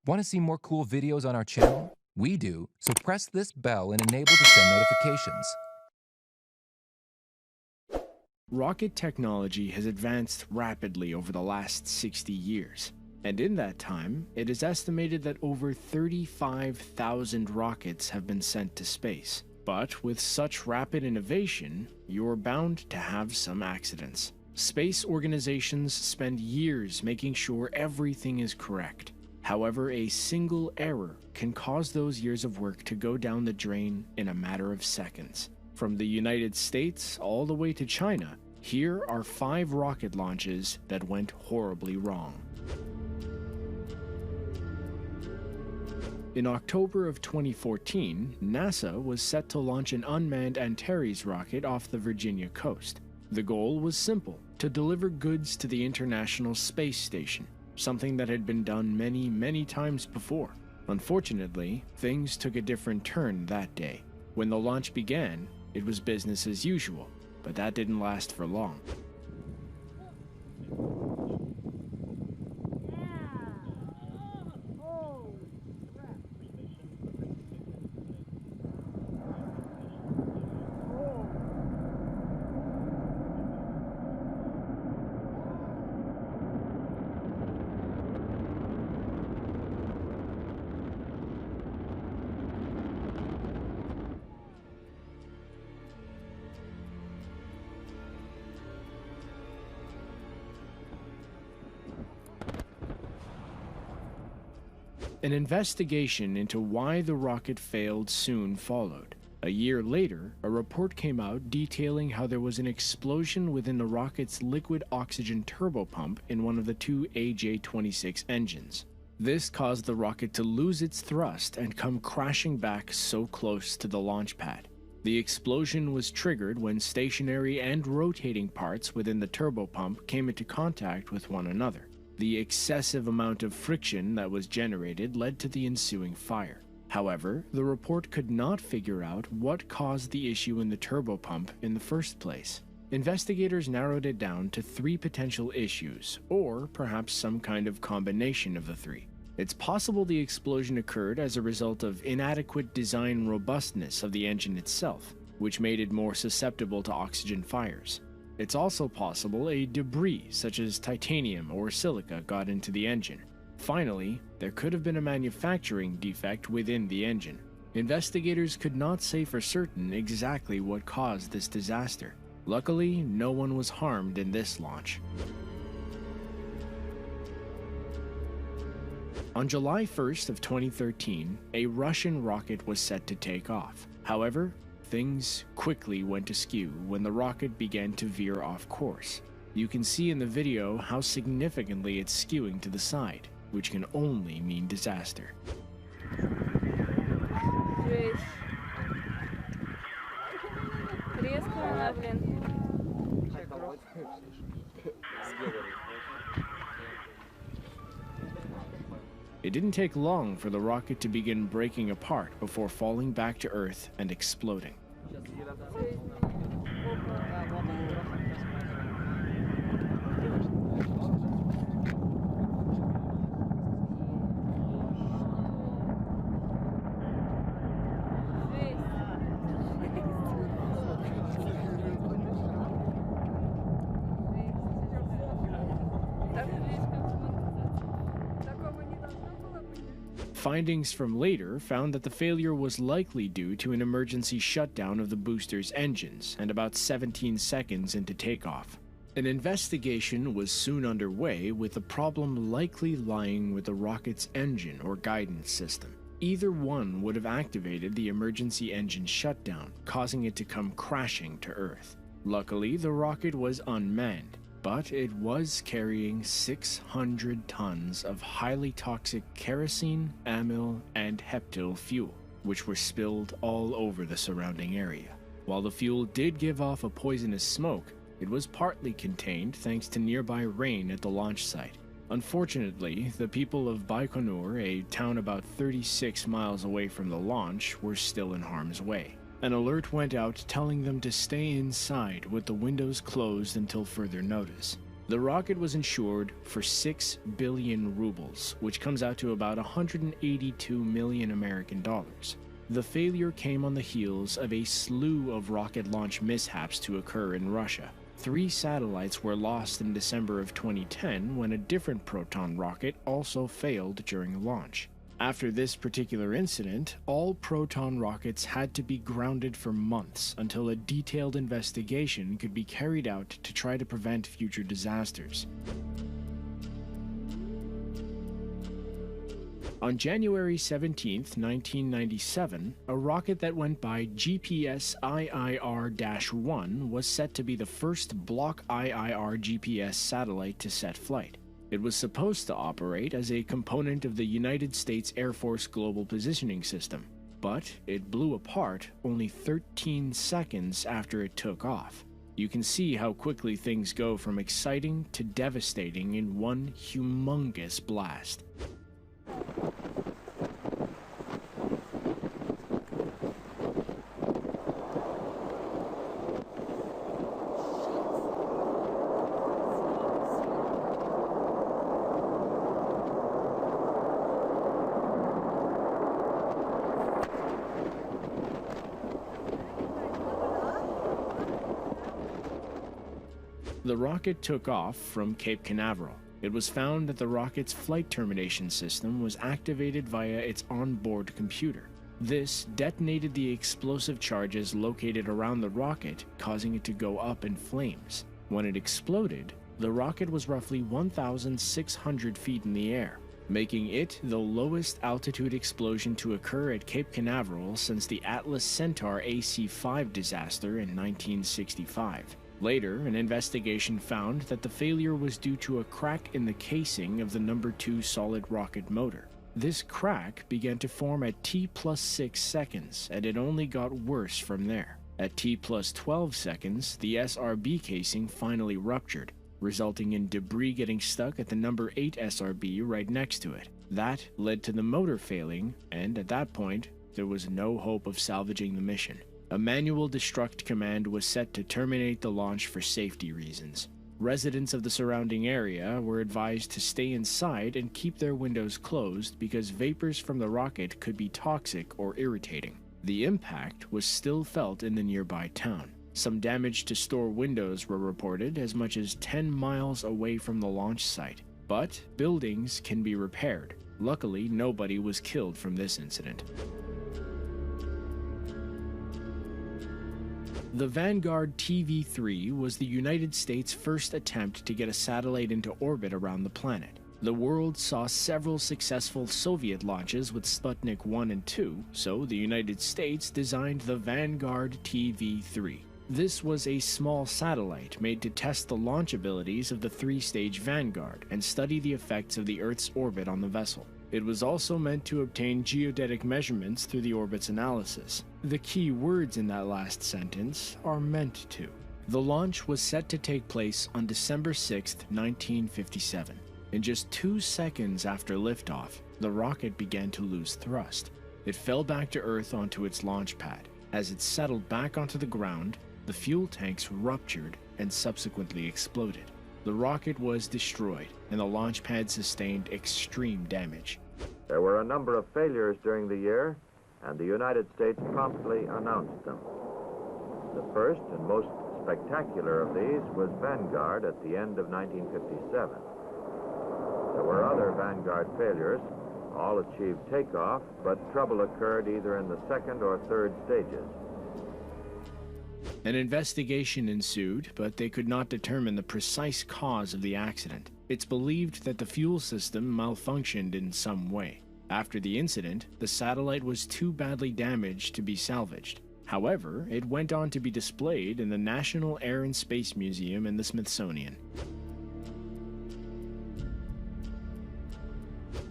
Want to see more cool videos on our channel? We do, so press this bell and enable to send notifications. Rocket technology has advanced rapidly over the last 60 years, and in that time, it is estimated that over 35,000 rockets have been sent to space. But with such rapid innovation, you're bound to have some accidents. Space organizations spend years making sure everything is correct. However, a single error can cause those years of work to go down the drain in a matter of seconds. From the United States all the way to China, here are 5 rocket launches that went horribly wrong. In October of 2014, NASA was set to launch an unmanned Antares rocket off the Virginia coast. The goal was simple: to deliver goods to the International Space Station, something that had been done many times before. Unfortunately, things took a different turn that day. When the launch began, it was business as usual, but that didn't last for long. An investigation into why the rocket failed soon followed. A year later, a report came out detailing how there was an explosion within the rocket's liquid oxygen turbopump in one of the 2 AJ-26 engines. This caused the rocket to lose its thrust and come crashing back so close to the launch pad. The explosion was triggered when stationary and rotating parts within the turbopump came into contact with one another. The excessive amount of friction that was generated led to the ensuing fire. However, the report could not figure out what caused the issue in the turbopump in the first place. Investigators narrowed it down to 3 potential issues, or perhaps some kind of combination of the 3. It's possible the explosion occurred as a result of inadequate design robustness of the engine itself, which made it more susceptible to oxygen fires. It's also possible a debris such as titanium or silica got into the engine. Finally, there could have been a manufacturing defect within the engine. Investigators could not say for certain exactly what caused this disaster. Luckily, no one was harmed in this launch. On July 1st of 2013, a Russian rocket was set to take off. However, things quickly went askew when the rocket began to veer off course. You can see in the video how significantly it's skewing to the side, which can only mean disaster. It didn't take long for the rocket to begin breaking apart before falling back to Earth and exploding. Findings from later found that the failure was likely due to an emergency shutdown of the booster's engines and about 17 seconds into takeoff. An investigation was soon underway, with the problem likely lying with the rocket's engine or guidance system. Either one would have activated the emergency engine shutdown, causing it to come crashing to Earth. Luckily, the rocket was unmanned, but it was carrying 600 tons of highly toxic kerosene, amyl, and heptyl fuel, which were spilled all over the surrounding area. While the fuel did give off a poisonous smoke, it was partly contained thanks to nearby rain at the launch site. Unfortunately, the people of Baikonur, a town about 36 miles away from the launch, were still in harm's way. An alert went out telling them to stay inside with the windows closed until further notice. The rocket was insured for 6 billion rubles, which comes out to about 182 million American dollars. The failure came on the heels of a slew of rocket launch mishaps to occur in Russia. 3 satellites were lost in December of 2010 when a different Proton rocket also failed during launch. After this particular incident, all Proton rockets had to be grounded for months until a detailed investigation could be carried out to try to prevent future disasters. On January 17, 1997, a rocket that went by GPS IIR-1 was set to be the first Block IIR GPS satellite to set flight. It was supposed to operate as a component of the United States Air Force Global Positioning System, but it blew apart only 13 seconds after it took off. You can see how quickly things go from exciting to devastating in one humongous blast. The rocket took off from Cape Canaveral. It was found that the rocket's flight termination system was activated via its onboard computer. This detonated the explosive charges located around the rocket, causing it to go up in flames. When it exploded, the rocket was roughly 1,600 feet in the air, making it the lowest altitude explosion to occur at Cape Canaveral since the Atlas Centaur AC-5 disaster in 1965. Later, an investigation found that the failure was due to a crack in the casing of the number 2 solid rocket motor. This crack began to form at T+6 seconds, and it only got worse from there. At T+12 seconds, the SRB casing finally ruptured, resulting in debris getting stuck at the number 8 SRB right next to it. That led to the motor failing, and at that point, there was no hope of salvaging the mission. A manual destruct command was set to terminate the launch for safety reasons. Residents of the surrounding area were advised to stay inside and keep their windows closed because vapors from the rocket could be toxic or irritating. The impact was still felt in the nearby town. Some damage to store windows were reported as much as 10 miles away from the launch site, but buildings can be repaired. Luckily, nobody was killed from this incident. The Vanguard TV-3 was the United States' first attempt to get a satellite into orbit around the planet. The world saw several successful Soviet launches with Sputnik 1 and 2, so the United States designed the Vanguard TV-3. This was a small satellite made to test the launch abilities of the 3-stage Vanguard and study the effects of the Earth's orbit on the vessel. It was also meant to obtain geodetic measurements through the orbit's analysis. The key words in that last sentence are meant to. The launch was set to take place on December 6, 1957. In just 2 seconds after liftoff, the rocket began to lose thrust. It fell back to Earth onto its launch pad. As it settled back onto the ground, the fuel tanks ruptured and subsequently exploded. The rocket was destroyed, and the launch pad sustained extreme damage. There were a number of failures during the year, and the United States promptly announced them. The first and most spectacular of these was Vanguard at the end of 1957. There were other Vanguard failures. All achieved takeoff, but trouble occurred either in the second or third stages. An investigation ensued, but they could not determine the precise cause of the accident. It's believed that the fuel system malfunctioned in some way. After the incident, the satellite was too badly damaged to be salvaged. However, it went on to be displayed in the National Air and Space Museum and the Smithsonian.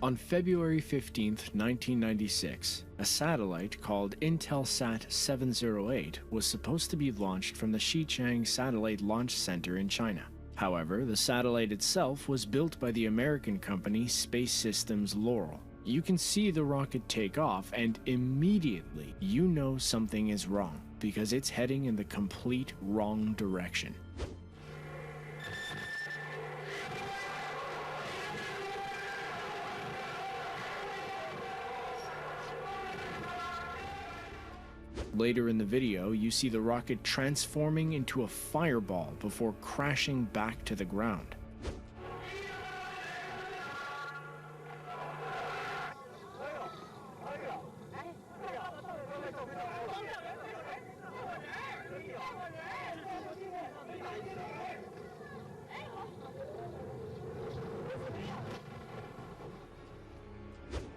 On February 15, 1996, a satellite called Intelsat 708 was supposed to be launched from the Xichang Satellite Launch Center in China. However, the satellite itself was built by the American company Space Systems Loral. You can see the rocket take off, and immediately you know something is wrong, because it's heading in the complete wrong direction. Later in the video, you see the rocket transforming into a fireball before crashing back to the ground.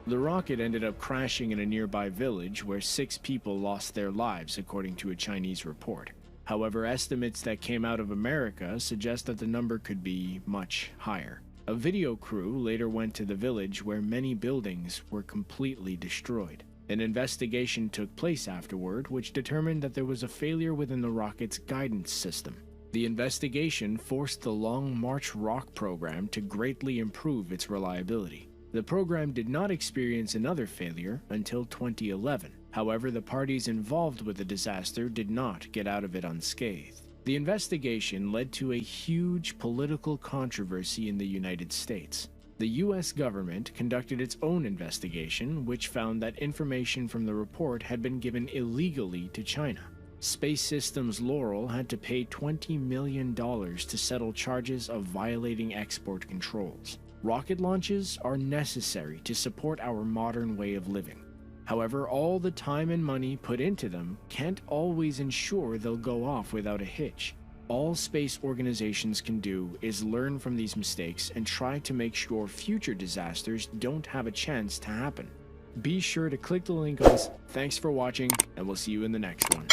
The rocket ended up crashing in a nearby village where 6 people lost their lives, according to a Chinese report. However, estimates that came out of America suggest that the number could be much higher. A video crew later went to the village where many buildings were completely destroyed. An investigation took place afterward, which determined that there was a failure within the rocket's guidance system. The investigation forced the Long March rock program to greatly improve its reliability. The program did not experience another failure until 2011. However, the parties involved with the disaster did not get out of it unscathed. The investigation led to a huge political controversy in the United States. The US government conducted its own investigation, which found that information from the report had been given illegally to China. Space Systems Laurel had to pay $20 million to settle charges of violating export controls. Rocket launches are necessary to support our modern way of living. However, all the time and money put into them can't always ensure they'll go off without a hitch. All space organizations can do is learn from these mistakes and try to make sure future disasters don't have a chance to happen. Be sure to click the link on this. Thanks for watching, and we'll see you in the next one.